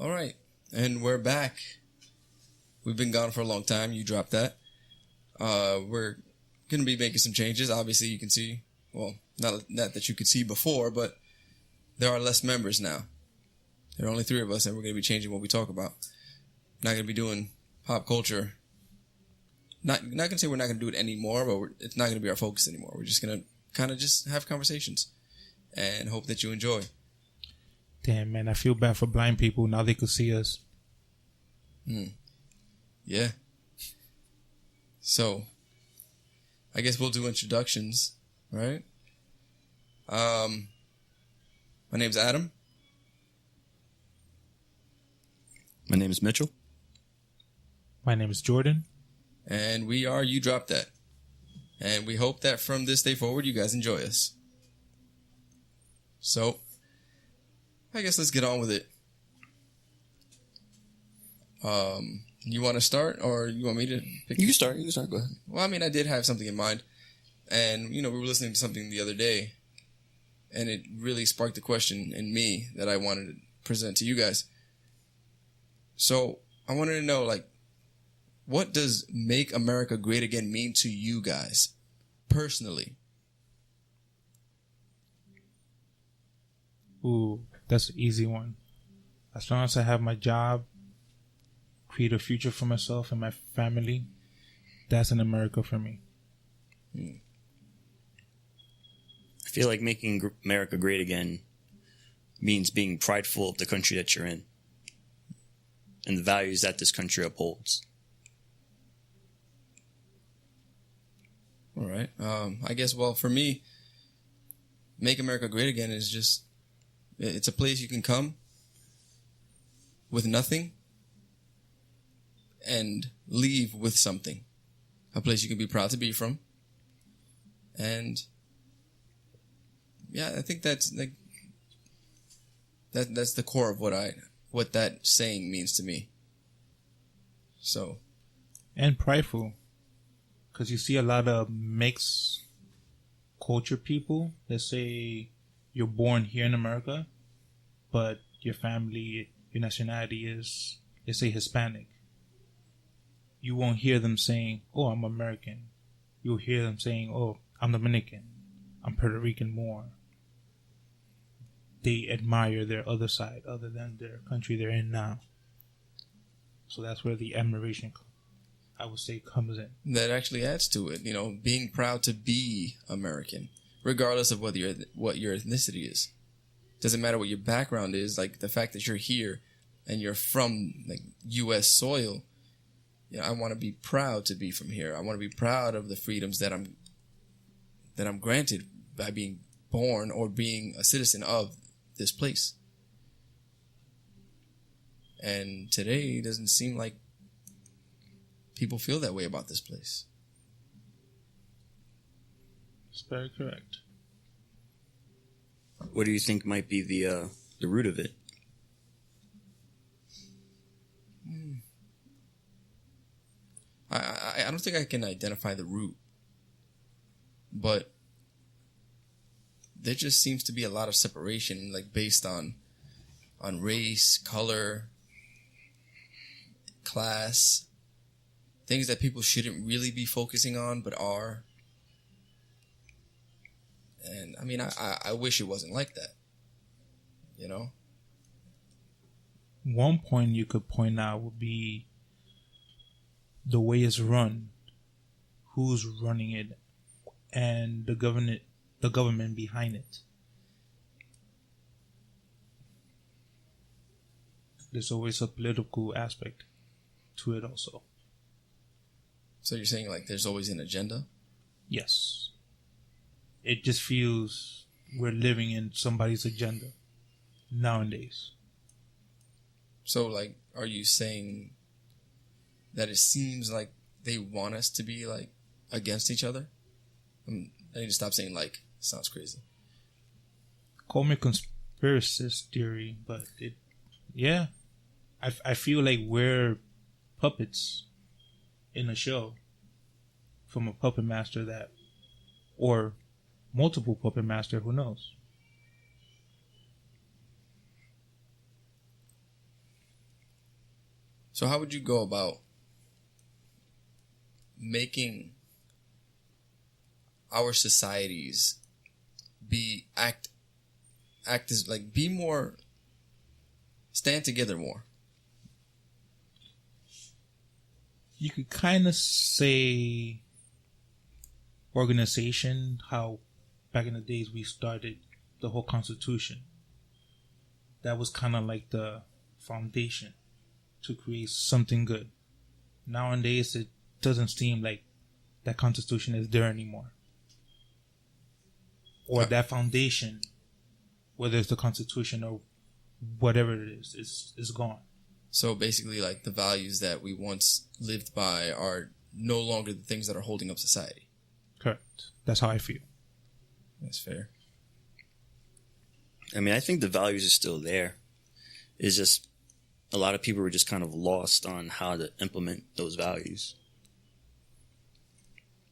All right. And we're back. We've been gone for a long time. You dropped that. We're going to be making some changes. Obviously, you can see, well, not that you could see before, but there are less members now. There are only 3 of us, and we're going to be changing what we talk about. Not going to be doing pop culture. Not going to say we're not going to do it anymore, but it's not going to be our focus anymore. We're just going to kind of just have conversations and hope that you enjoy. Damn, man, I feel bad for blind people. Now they could see us. Yeah. So, I guess we'll do introductions, right? My name's Adam. My name is Mitchell. My name is Jordan. And we are You Drop That. And we hope that from this day forward, you guys enjoy us. So, I guess let's get on with it. You want to start, or you want me to pick? You can start. Go ahead. Well, I mean, I did have something in mind. And, we were listening to something the other day, and it really sparked a question in me that I wanted to present to you guys. So, I wanted to know, what does Make America Great Again mean to you guys, personally? Ooh, that's an easy one. As long as I have my job, create a future for myself and my family, that's an America for me. I feel like making America great again means being prideful of the country that you're in and the values that this country upholds. All right. I guess, well, for me, Make America Great Again is just, it's a place you can come with nothing and leave with something. A place you can be proud to be from. And yeah, I think that's that's the core of what that saying means to me. So. And prideful. Because you see a lot of mixed culture people that say you're born here in America, but your family, your nationality is, let's say, Hispanic. You won't hear them saying, oh, I'm American. You'll hear them saying, oh, I'm Dominican. I'm Puerto Rican more. They admire their other side other than their country they're in now. So that's where the admiration, I would say, comes in. That actually adds to it, being proud to be American, regardless of what your ethnicity is. Doesn't matter what your background is, the fact that you're here and you're from U.S. soil. I want to be proud to be from here. I want to be proud of the freedoms that I'm granted by being born or being a citizen of this place. And today it doesn't seem like people feel that way about this place. That's very correct. What do you think might be the root of it? I don't think I can identify the root, but there just seems to be a lot of separation, based on race, color, class, things that people shouldn't really be focusing on, but are. And I mean, I wish it wasn't like that, One point you could point out would be the way it's run, who's running it, and the government behind it. There's always a political aspect to it also. So you're saying there's always an agenda? Yes. It just feels we're living in somebody's agenda nowadays. So are you saying that it seems like they want us to be against each other? I need to stop saying it sounds crazy. Call me conspiracist theory, but I feel like we're puppets in a show from a puppet master or multiple puppet master, who knows? So how would you go about making our societies act as like be more, stand together more? You could kind of say organization, how back in the days we started the whole Constitution. That was kind of like the foundation to create something good. Nowadays, it doesn't seem like that Constitution is there anymore. Or that foundation, whether it's the Constitution or whatever it is gone. So basically, like, the values that we once lived by are no longer the things that are holding up society. Correct. That's how I feel. That's fair. I mean, I think the values are still there. It's just a lot of people were just kind of lost on how to implement those values.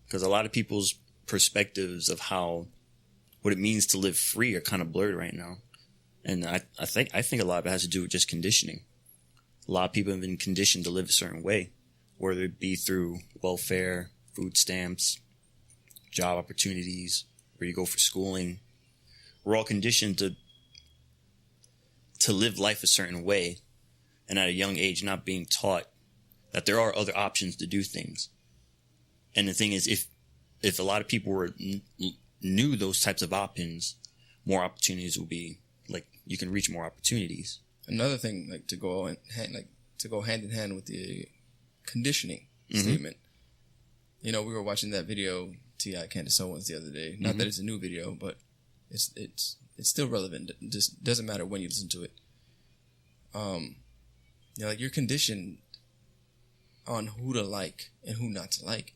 Because a lot of people's perspectives of what it means to live free are kind of blurred right now. And I think a lot of it has to do with just conditioning. A lot of people have been conditioned to live a certain way, whether it be through welfare, food stamps, job opportunities, where you go for schooling. We're all conditioned to live life a certain way, and at a young age not being taught that there are other options to do things. And the thing is, if a lot of people knew those types of options, more opportunities will be, like, you can reach more opportunities. Another thing, like, to go hand in hand with the conditioning statement. You know, we were watching that video T.I. Candace Owens the other day. Not that it's a new video, but it's still relevant. It just doesn't matter when you listen to it. You know, like, you're conditioned on who to like and who not to like.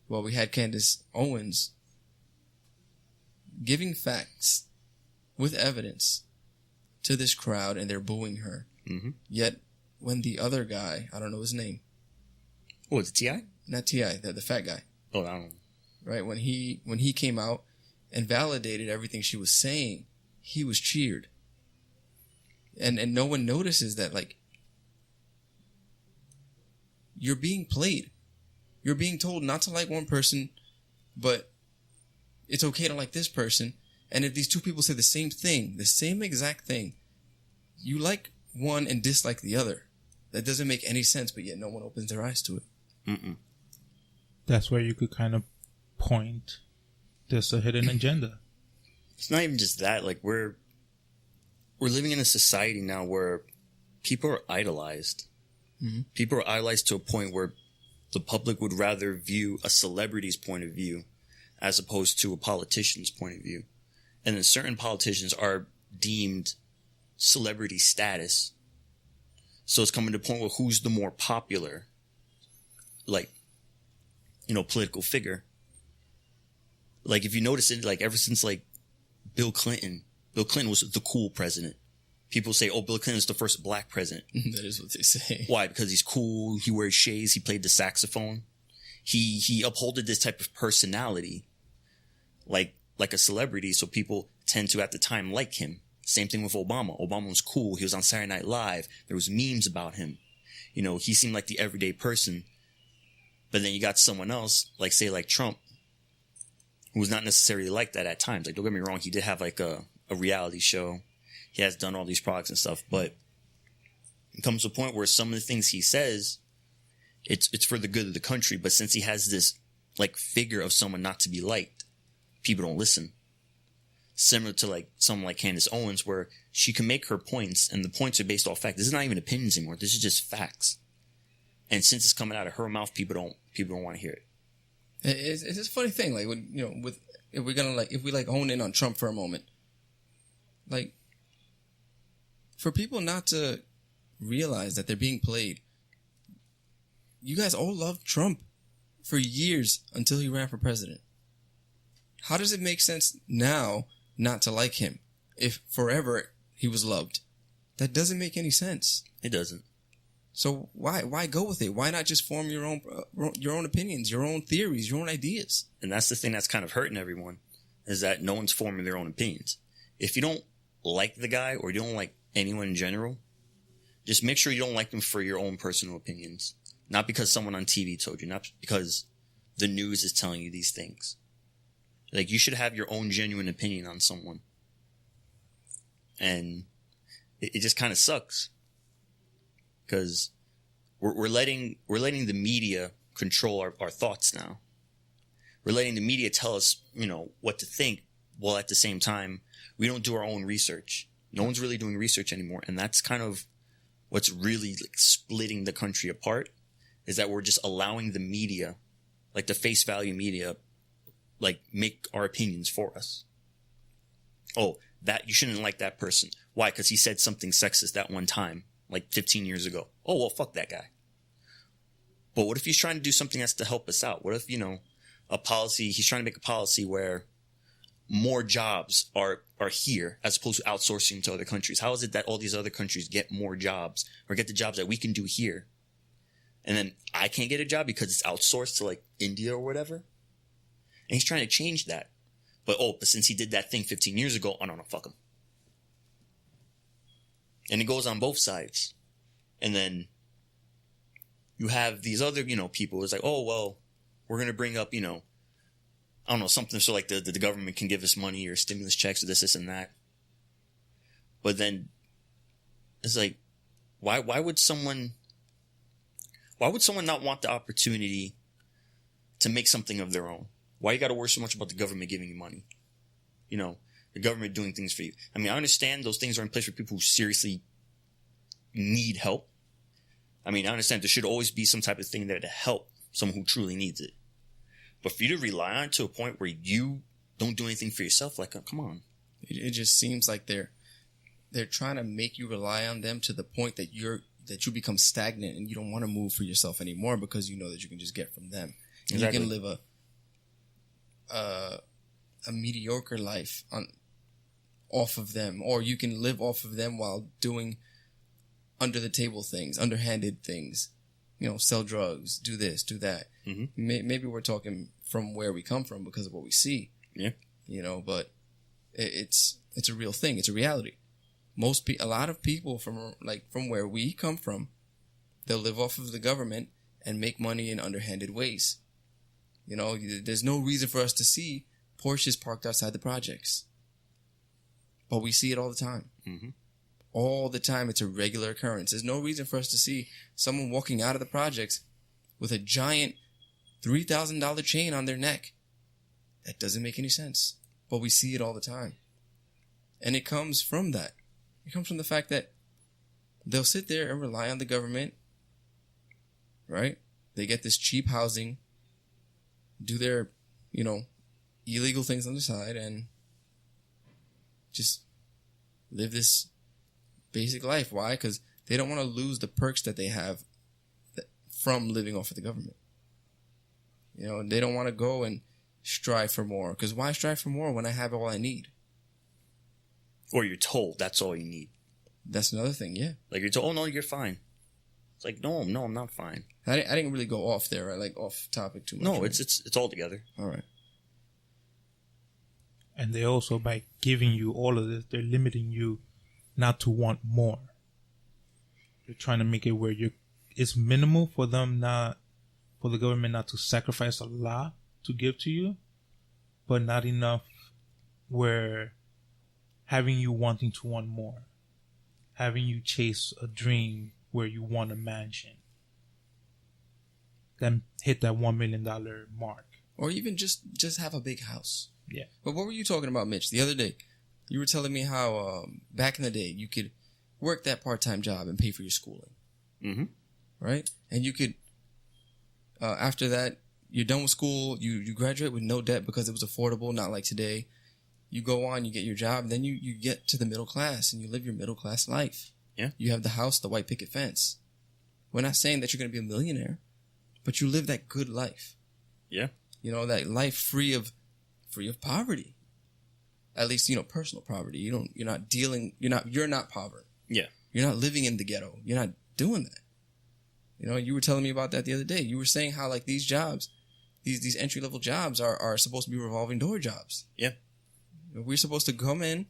Well, we had Candace Owens giving facts with evidence to this crowd, and they're booing her. Yet, when the other guy, I don't know his name. Oh, is it T.I.? Not T.I., the fat guy. Oh, I don't know. Right? When he came out and validated everything she was saying, he was cheered. And no one notices that, like, you're being played. You're being told not to like one person, but it's okay to like this person. And if these two people say the same thing, the same exact thing, you like one and dislike the other. That doesn't make any sense, but yet no one opens their eyes to it. That's where you could kind of point there's a hidden agenda. It's not even just that. Like, we're living in a society now where people are idolized. People are idolized to a point where the public would rather view a celebrity's point of view as opposed to a politician's point of view. And then certain politicians are deemed celebrity status. So it's coming to a point where who's the more popular, like, you know, political figure. Like, if you notice it, like, ever since, like, Bill Clinton was the cool president. People say, oh, Bill Clinton is the first black president. That is what they say. Why? Because he's cool. He wears shades. He played the saxophone. He upholded this type of personality, like a celebrity. So people tend to, at the time, like him. Same thing with Obama. Obama was cool. He was on Saturday Night Live. There was memes about him. You know, he seemed like the everyday person. But then you got someone else, like, say, like Trump, who was not necessarily like that at times. Like, don't get me wrong. He did have, like, a reality show. He has done all these products and stuff, but it comes to a point where some of the things he says, it's for the good of the country. But since he has this, like, figure of someone not to be liked, people don't listen. Similar to, like, someone like Candace Owens, where she can make her points, and the points are based off fact. This is not even opinions anymore. This is just facts. And since it's coming out of her mouth, people don't want to hear it. It's this funny thing, like, when, you know, if we hone in on Trump for a moment, like, for people not to realize that they're being played, you guys all loved Trump for years until he ran for president. How does it make sense now not to like him if forever he was loved? That doesn't make any sense. It doesn't. So why go with it? Why not just form your own opinions, your own theories, your own ideas? And that's the thing that's kind of hurting everyone, is that no one's forming their own opinions. If you don't like the guy, or you don't like anyone in general, just make sure you don't like them for your own personal opinions. Not because someone on TV told you, not because the news is telling you these things. Like, you should have your own genuine opinion on someone. And it just kind of sucks. Because we're letting the media control our thoughts now. We're letting the media tell us, what to think, while at the same time, we don't do our own research. No one's really doing research anymore. And that's kind of what's really like splitting the country apart, is that we're just allowing the media, like the face value media, like make our opinions for us. Oh, that you shouldn't like that person. Why? Because he said something sexist that one time, like 15 years ago. Oh, well, fuck that guy. But what if he's trying to do something that's to help us out? What if, a policy, he's trying to make a policy where more jobs are here as opposed to outsourcing to other countries? How is it that all these other countries get more jobs or get the jobs that we can do here? And then I can't get a job because it's outsourced to like India or whatever? And he's trying to change that. But since he did that thing 15 years ago, oh no, fuck him. And it goes on both sides. And then you have these other, people. It's like, oh, well, we're going to bring up, I don't know, something so like the government can give us money or stimulus checks or this and that. But then it's like, why would someone not want the opportunity to make something of their own? Why you got to worry so much about the government giving you money? The government doing things for you. I mean, I understand those things are in place for people who seriously need help. I mean, I understand there should always be some type of thing there to help someone who truly needs it. But for you to rely on it to a point where you don't do anything for yourself, like, come on. It just seems like they're trying to make you rely on them to the point that you become stagnant and you don't want to move for yourself anymore because you know that you can just get from them. And exactly. You can live a mediocre life off of them, or you can live off of them while doing under the table things, underhanded things, sell drugs, do this, do that. Mm-hmm. Maybe we're talking from where we come from because of what we see. Yeah. But it's a real thing. It's a reality. A lot of people from where we come from, they'll live off of the government and make money in underhanded ways. There's no reason for us to see Porsches parked outside the projects. But we see it all the time. Mm-hmm. All the time. It's a regular occurrence. There's no reason for us to see someone walking out of the projects with a giant $3,000 chain on their neck. That doesn't make any sense. But we see it all the time. And it comes from that. It comes from the fact that they'll sit there and rely on the government, right? They get this cheap housing, do their, illegal things on the side, and just live this basic life. Why? Because they don't want to lose the perks that they have from living off of the government. They don't want to go and strive for more. Because why strive for more when I have all I need? Or you're told that's all you need. That's another thing, yeah. Like you're told, oh no, you're fine. It's like, no, I'm not fine. I didn't really go off there, right? Like off topic too much. No, right? it's all together. All right. And they also, by giving you all of this, they're limiting you not to want more. They're trying to make it where it's minimal for the government not to sacrifice a lot to give to you, but not enough where having you wanting to want more, having you chase a dream where you want a mansion, then hit that $1 million mark. Or even just have a big house. Yeah. But what were you talking about, Mitch, the other day? You were telling me how back in the day you could work that part-time job and pay for your schooling. Mm-hmm. Right? And you could, after that, you're done with school, you graduate with no debt because it was affordable, not like today. You go on, you get your job, then you get to the middle class and you live your middle class life. Yeah. You have the house, the white picket fence. We're not saying that you're going to be a millionaire, but you live that good life. Yeah. That life free of poverty. At least, personal poverty. You're not poverty. Yeah. You're not living in the ghetto. You're not doing that. You were telling me about that the other day. You were saying how like these jobs, these entry-level jobs are supposed to be revolving door jobs. Yeah. We're supposed to come in,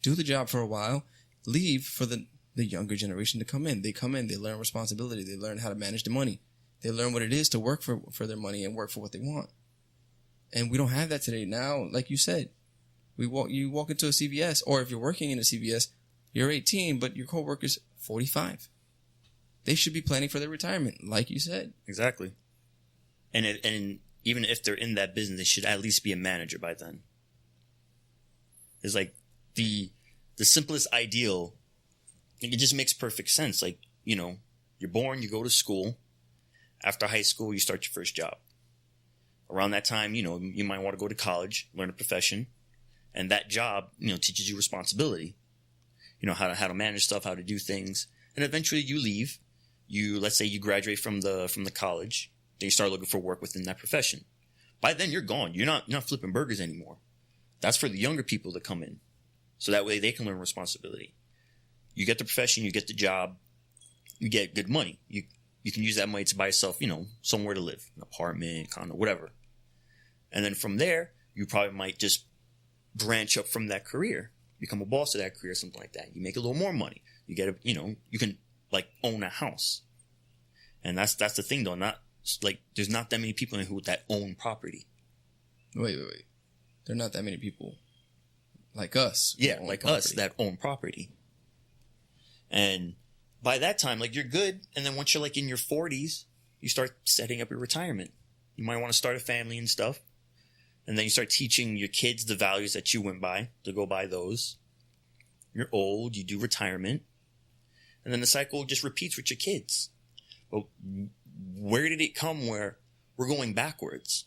do the job for a while, leave for the the younger generation to come in. They come in, they learn responsibility, they learn how to manage the money, they learn what it is to work for their money and work for what they want. And we don't have that today. Now, like you said, you walk into a CVS, or if you're working in a CVS, you're 18, but your coworker's 45. They should be planning for their retirement, like you said. Exactly. And even if they're in that business, they should at least be a manager by then. It's like the simplest ideal. It just makes perfect sense. Like, you're born, you go to school. After high school, you start your first job. Around that time, you might want to go to college, learn a profession. And that job, teaches you responsibility. How to manage stuff, how to do things. And eventually you leave. Let's say you graduate from the college. Then you start looking for work within that profession. By then you're gone. You're not flipping burgers anymore. That's for the younger people to come in. So that way they can learn responsibility. You get the profession, you get the job, you get good money. You can use that money to buy yourself, somewhere to live. An apartment, condo, whatever. And then from there, you probably might just branch up from that career. Become a boss of that career, something like that. You make a little more money. You get you can own a house. And that's the thing though. There's not that many people that own property. Wait. There are not that many people like us. Yeah, like us that own property. And by that time, you're good. And then once you're in your 40s, you start setting up your retirement. You might want to start a family and stuff. And then you start teaching your kids the values that you went by, to go by those. You're old, you do retirement. And then the cycle just repeats with your kids. But where did it come where we're going backwards?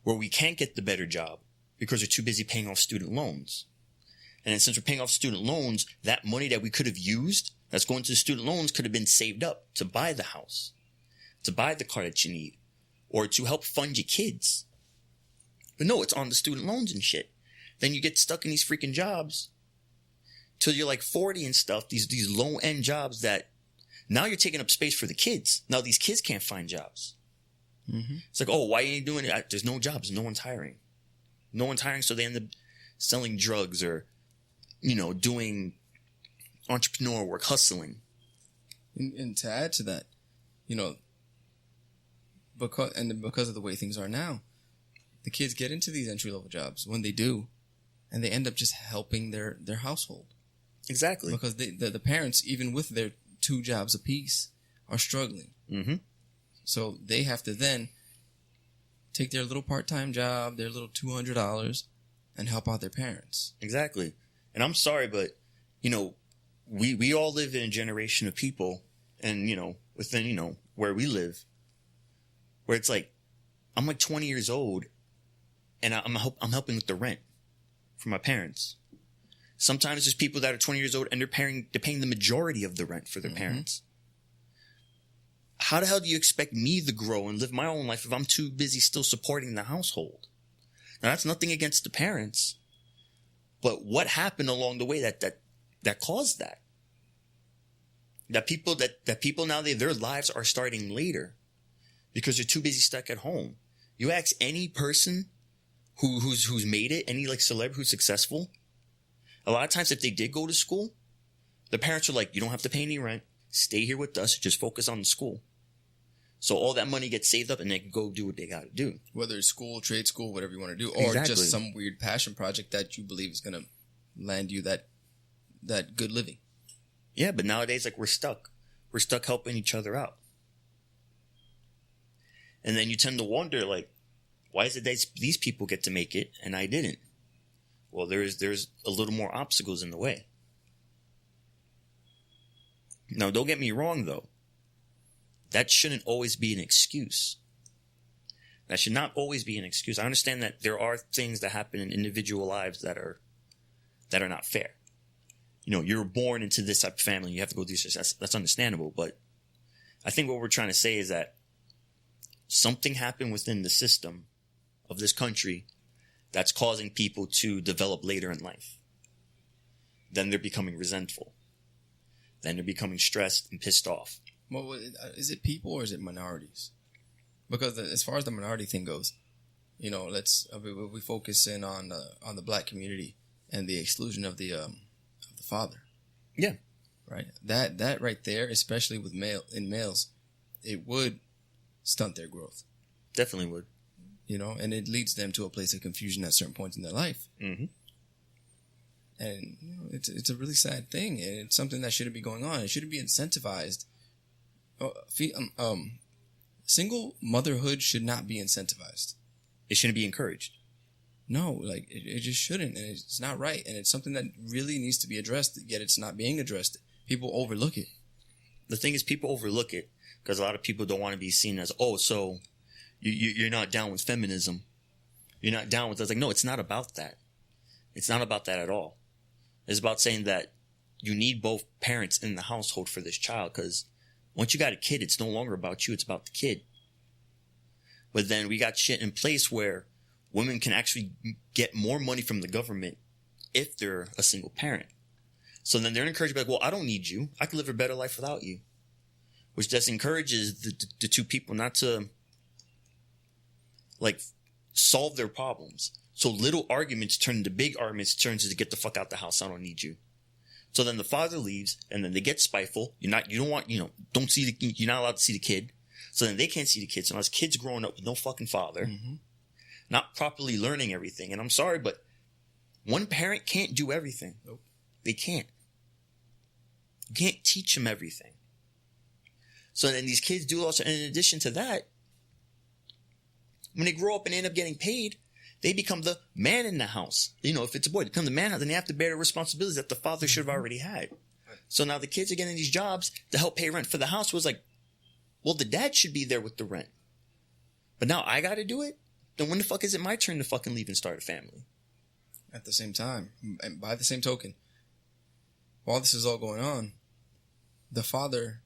Where we can't get the better job because we're too busy paying off student loans. And then since we're paying off student loans, that money that we could have used, that's going to the student loans, could have been saved up to buy the house, to buy the car that you need, or to help fund your kids. But no, it's on the student loans and shit. Then you get stuck in these freaking jobs till you're 40 and stuff, these low-end jobs that now you're taking up space for the kids. Now these kids can't find jobs. Mm-hmm. It's why ain't you doing it? There's no jobs. No one's hiring. No one's hiring, so they end up selling drugs or, doing entrepreneur work, hustling. And to add to that, because of the way things are now, the kids get into these entry-level jobs when they do, and they end up just helping their household. Exactly. Because the parents, even with their 2 jobs apiece, are struggling. Mm-hmm. So they have to then take their little part-time job, their little $200, and help out their parents. Exactly. And I'm sorry, but, we all live in a generation of people, and, within, where we live, where it's I'm 20 years old, and I'm helping with the rent for my parents. Sometimes there's people that are 20 years old and they're paying the majority of the rent for their parents. How the hell do you expect me to grow and live my own life if I'm too busy still supporting the household? Now, that's nothing against the parents, but what happened along the way that caused that? That people now, their lives are starting later because they're too busy stuck at home. You ask any person who's made it, any celebrity who's successful, a lot of times if they did go to school, the parents are you don't have to pay any rent, stay here with us, just focus on the school. So all that money gets saved up and they can go do what they got to do. Whether it's school, trade school, whatever you want to do, or just some weird passion project that you believe is going to land you that good living. Yeah, but nowadays, we're stuck. We're stuck helping each other out. And then you tend to wonder, why is it that these people get to make it and I didn't? Well, there's a little more obstacles in the way. Now, don't get me wrong, though. That shouldn't always be an excuse. That should not always be an excuse. I understand that there are things that happen in individual lives that are not fair. You're born into this type of family. You have to go through this. That's understandable. But I think what we're trying to say is that something happened within the system of this country that's causing people to develop later in life. Then they're becoming resentful. Then they're becoming stressed and pissed off. Well, is it people or is it minorities? Because as far as the minority thing goes, we focus in on the black community and the exclusion of the father. Yeah. right? That right there, especially with males, it would stunt their growth. Definitely would. You know, and it leads them to a place of confusion at certain points in their life. Mm-hmm. And you know, it's a really sad thing, and it's something that shouldn't be going on. It shouldn't be incentivized. Single motherhood should not be incentivized. It shouldn't be encouraged. No, like it just shouldn't, and it's not right, and it's something that really needs to be addressed. Yet it's not being addressed. People overlook it. The thing is, people overlook it because a lot of people don't want to be seen as, oh, so you're not down with feminism. You're not down with. It's like, no, it's not about that. It's not about that at all. It's about saying that you need both parents in the household for this child, because once you got a kid, it's no longer about you. It's about the kid. But then we got shit in place where women can actually get more money from the government if they're a single parent. So then they're encouraged to be like, well, I don't need you. I can live a better life without you. Which just encourages the two people not to, like, solve their problems. So little arguments turn into big arguments, turns into get the fuck out the house. I don't need you. So then the father leaves, and then they get spiteful. You're not allowed to see the kid. So then they can't see the kid. So now this kid's growing up with no fucking father, not properly learning everything. And I'm sorry, but one parent can't do everything. Nope. They can't. You can't teach them everything. So then these kids do also, and in addition to that, when they grow up and end up getting paid, they become the man in the house. You know, if it's a boy, they become the man, then they have to bear the responsibilities that the father should have already had. So now the kids are getting these jobs to help pay rent for the house. Was like, well, the dad should be there with the rent. But now I got to do it? Then when the fuck is it my turn to fucking leave and start a family? At the same time, and by the same token, while this is all going on, the father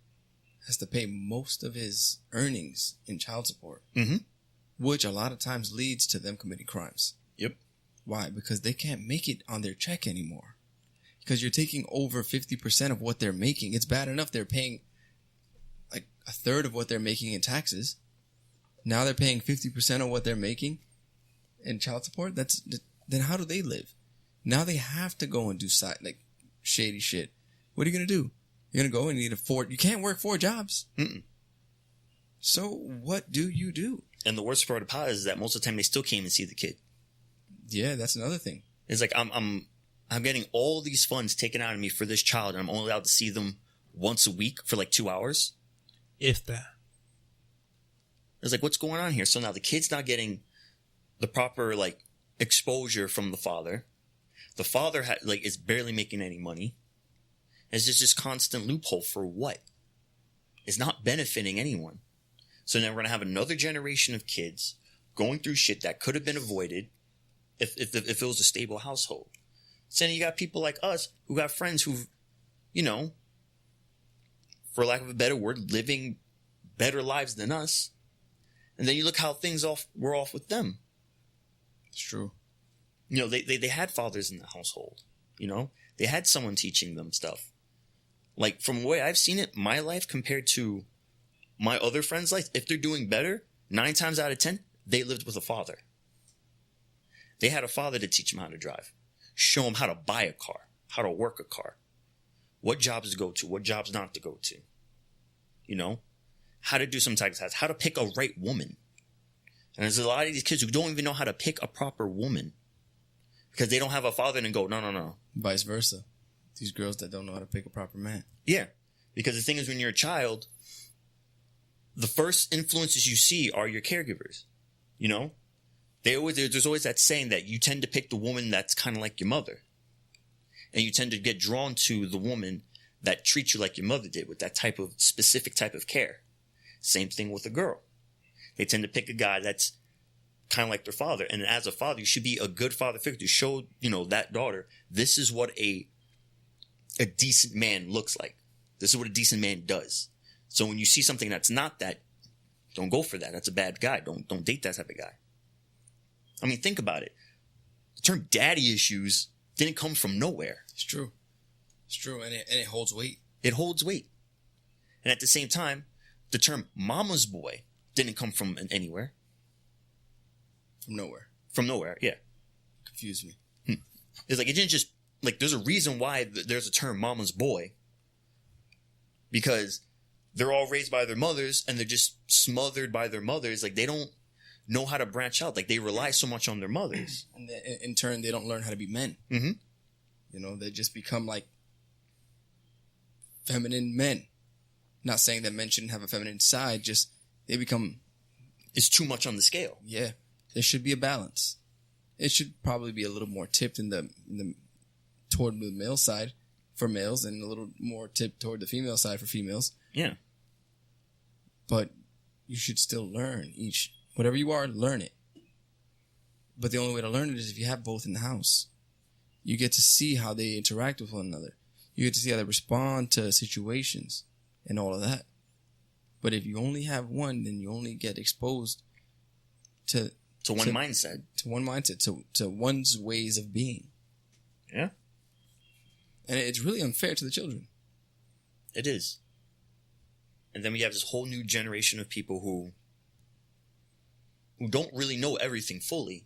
has to pay most of his earnings in child support, which a lot of times leads to them committing crimes. Yep. Why? Because they can't make it on their check anymore. Because you're taking over 50% of what they're making. It's bad enough they're paying like a third of what they're making in taxes. Now they're paying 50% of what they're making in child support. Then how do they live? Now they have to go and do shady shit. What are you gonna do? You're gonna go and need you can't work 4 jobs. So what do you do? And the worst part about it is that most of the time they still can't even see the kid. Yeah, that's another thing. It's like I'm getting all these funds taken out of me for this child, and I'm only allowed to see them once a week for like 2 hours. If that. It's like, what's going on here? So now the kid's not getting the proper like exposure from the father. The father is barely making any money. It's just this constant loophole for what? It's not benefiting anyone. So now we're gonna have another generation of kids going through shit that could have been avoided if it was a stable household. So then you got people like us who got friends who, you know, for lack of a better word, living better lives than us. And then you look how things were off with them. It's true. You know, they had fathers in the household. You know, they had someone teaching them stuff. Like, from the way I've seen it, my life compared to my other friends' life, if they're doing better, 9 times out of 10, they lived with a father. They had a father to teach them how to drive, show them how to buy a car, how to work a car, what jobs to go to, what jobs not to go to. You know, how to do some types of tasks, how to pick a right woman. And there's a lot of these kids who don't even know how to pick a proper woman because they don't have a father and go, no. Vice versa. These girls that don't know how to pick a proper man. Yeah. Because the thing is, when you're a child, the first influences you see are your caregivers. You know? There's always that saying that you tend to pick the woman that's kind of like your mother. And you tend to get drawn to the woman that treats you like your mother did, with that type of specific type of care. Same thing with a girl. They tend to pick a guy that's kind of like their father. And as a father, you should be a good father figure to show, you know, that daughter, this is what a decent man looks like. This is what a decent man does. So when you see something that's not that, don't go for that. That's a bad guy. Don't date that type of guy. I mean, think about it. The term daddy issues didn't come from nowhere. It's true. It's true. And it holds weight. It holds weight. And at the same time, the term mama's boy didn't come from anywhere. From nowhere. From nowhere, yeah. Confused me. It's like, it didn't just, like, there's a reason why there's a term mama's boy. because they're all raised by their mothers and they're just smothered by their mothers. Like, they don't know how to branch out. Like, they rely so much on their mothers. And in turn, they don't learn how to be men. Mm-hmm. You know, they just become like feminine men. Not saying that men shouldn't have a feminine side, just they become... It's too much on the scale. Yeah. There should be a balance. It should probably be a little more tipped toward the male side for males and a little more tipped toward the female side for females. Yeah. But you should still learn whatever you are, learn it. But the only way to learn it is if you have both in the house. You get to see how they interact with one another. You get to see how they respond to situations and all of that. But if you only have one, then you only get exposed to one mindset. To one mindset, to one's ways of being. Yeah. And it's really unfair to the children. It is. And then we have this whole new generation of people who don't really know everything fully,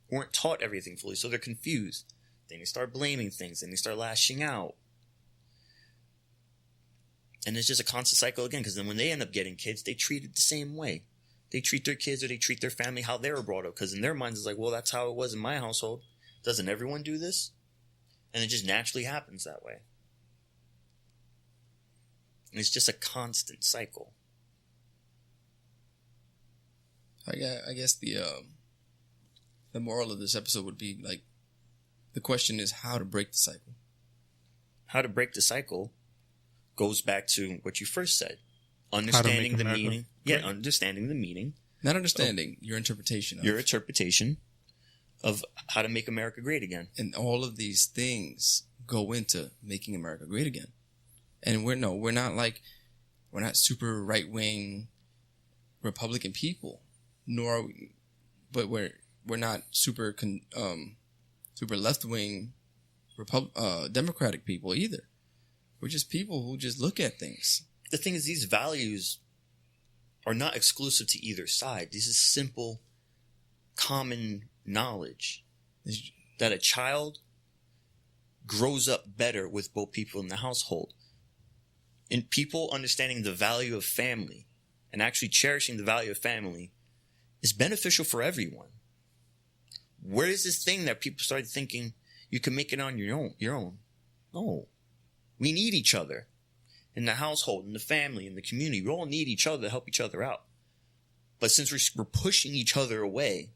who weren't taught everything fully, so they're confused. Then they start blaming things, and they start lashing out. And it's just a constant cycle again, because then when they end up getting kids, they treat it the same way. They treat their kids or they treat their family how they were brought up, because in their minds it's like, well, that's how it was in my household. Doesn't everyone do this? And it just naturally happens that way. And it's just a constant cycle. I guess the moral of this episode would be like, the question is how to break the cycle. How to break the cycle goes back to what you first said. Understanding the meaning. Yeah, understanding the meaning. Not understanding, your interpretation of. Your interpretation of how to make America great again. And all of these things go into making America great again. And we're not super right-wing Republican people, but we're not super left-wing Democratic people either. We're just people who just look at things. The thing is, these values are not exclusive to either side. This is simple, common knowledge that a child grows up better with both people in the household. And people understanding the value of family and actually cherishing the value of family is beneficial for everyone. Where is this thing that people started thinking you can make it on your own? No. We need each other. In the household, in the family, in the community, we all need each other to help each other out. But since we're pushing each other away,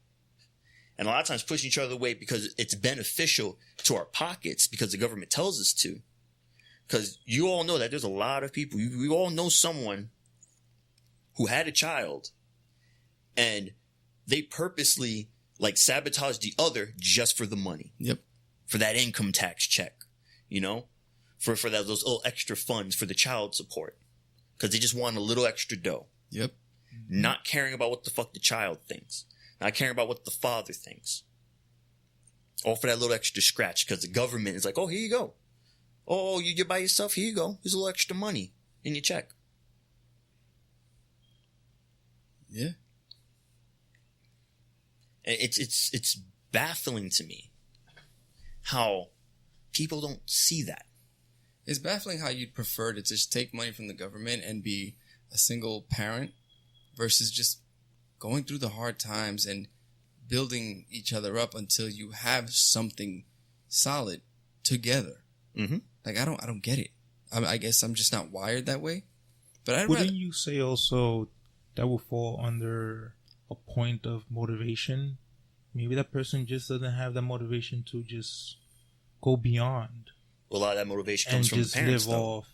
and a lot of times pushing each other away because it's beneficial to our pockets, because the government tells us to. Because you all know that there's a lot of people, we all know someone who had a child and they purposely sabotage the other just for the money. Yep. For that income tax check, for those little extra funds for the child support, because they just want a little extra dough. Yep. Not caring about what the fuck the child thinks. Not caring about what the father thinks. All for that little extra scratch, because the government is like, oh, here you go. Oh, you're by yourself? Here you go. Here's a little extra money in your check. Yeah. It's baffling to me how people don't see that. It's baffling how you'd prefer to just take money from the government and be a single parent versus just going through the hard times and building each other up until you have something solid together. Mm-hmm. Like, I don't get it. I guess I'm just not wired that way. But wouldn't you say also that will fall under a point of motivation? Maybe that person just doesn't have that motivation to just go beyond. Well, a lot of that motivation comes from the parents, and just live off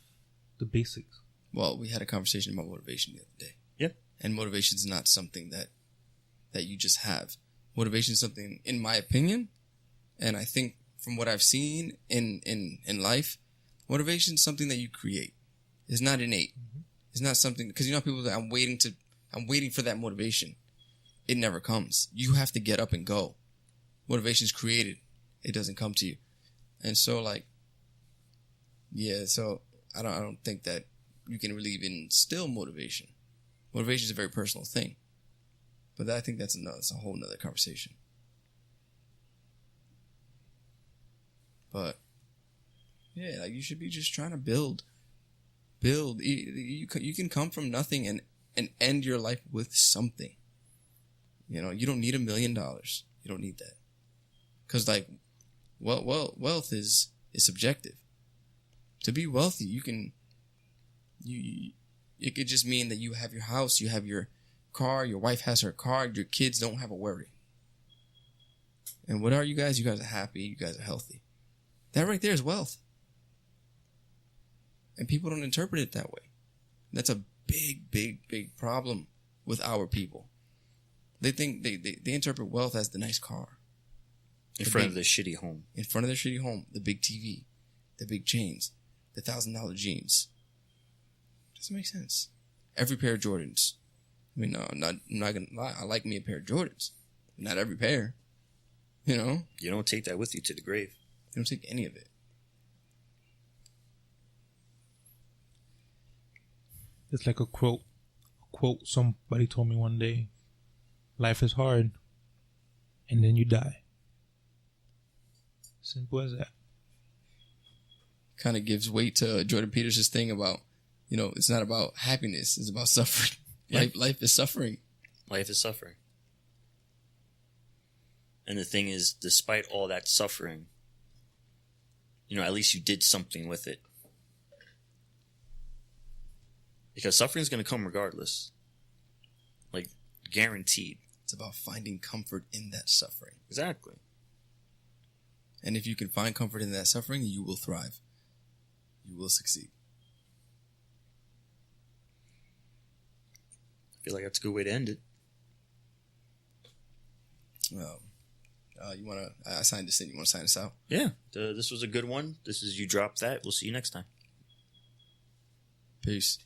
the basics. Well, we had a conversation about motivation the other day. Yep. And motivation is not something that you just have. Motivation is something, in my opinion, and I think from what I've seen in life, motivation is something that you create. It's not innate. Mm-hmm. It's not something, because people that I'm waiting for that motivation. It never comes. You have to get up and go. Motivation is created. It doesn't come to you. And so so I don't think that you can really even instill motivation. Motivation is a very personal thing. But I think that's a whole nother conversation. But yeah, you should be just trying to build build. You can come from nothing and end your life with something. You know, you don't need $1 million. You don't need that. Because, like, wealth is subjective. To be wealthy, it could just mean that you have your house, you have your car, your wife has her car, your kids don't have a worry. And what are you guys? You guys are happy, you guys are healthy. That right there is wealth. And people don't interpret it that way. That's a big problem with our people. They think they interpret wealth as the nice car. In front of the shitty home. In front of their shitty home. The big TV. The big chains. The $1,000 jeans. Doesn't make sense. Every pair of Jordans. I mean, no, I'm not gonna lie. I like me a pair of Jordans. Not every pair. You know? You don't take that with you to the grave. You don't take any of it. It's like a quote somebody told me one day. Life is hard, and then you die. Simple as that. Kind of gives weight to Jordan Peterson's thing about, you know, it's not about happiness, it's about suffering. Yeah. Life is suffering. Life is suffering. And the thing is, despite all that suffering, you know, at least you did something with it. Because suffering is going to come regardless. Like, guaranteed. It's about finding comfort in that suffering. Exactly. And if you can find comfort in that suffering, you will thrive. You will succeed. I feel like that's a good way to end it. You want to... I signed this in. You want to sign us out? Yeah. This was a good one. This is You Drop That. We'll see you next time. Peace.